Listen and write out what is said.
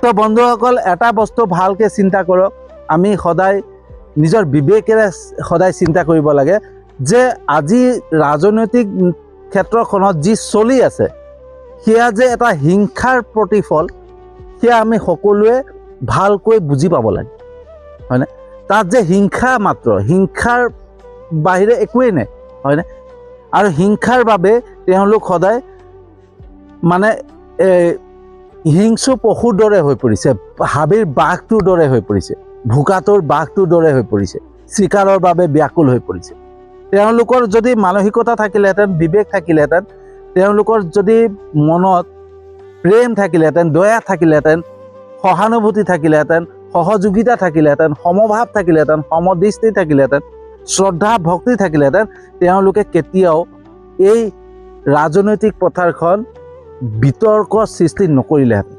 তো বন্ধুসকল এটা বস্তু ভালকে চিন্তা কৰক আমি সদায় নিজৰ বিবেকেৰে সদায় চিন্তা কৰিব লাগে যে আজি ৰাজনৈতিক ক্ষেত্ৰখনত যি চলি আছে সেয়া যে এটা হিংসাৰ প্ৰতিফল সেয়া আমি সকলোৱে ভালকৈ বুজি পাব লাগে হয়নে তাত যে হিংসা মাত্ৰ হিংসাৰ বাহিৰে একোৱেই নাই হয়নে আৰু হিংসাৰ বাবে তেওঁলোক সদায় মানে হিংসু পশুৰ দৰে হৈ পৰিছে হাবিৰ বাঘটোৰ দৰে হৈ পৰিছে ভোকাটোৰ বাঘটোৰ দৰে হৈ পৰিছে চিকাৰৰ বাবে ব্যাকুল হৈ পৰিছে তেওঁলোকৰ যদি মানসিকতা থাকিলেহেঁতেন বিবেক থাকিলেহেঁতেন তেওঁলোকৰ যদি মনত প্ৰেম থাকিলেহেঁতেন দয়া থাকিলেহেঁতেন সহানুভূতি থাকিলেহেঁতেন সহযোগিতা থাকিলেহেঁতেন সমভাৱ থাকিলেহেঁতেন সমদৃষ্টি থাকিলেহেঁতেন শ্ৰদ্ধা ভক্তি থাকিলেহেঁতেন তেওঁলোকে কেতিয়াও এই ৰাজনৈতিক পথাৰখন বিতৰ্ক সৃষ্টি নকৰিলেহেঁতেন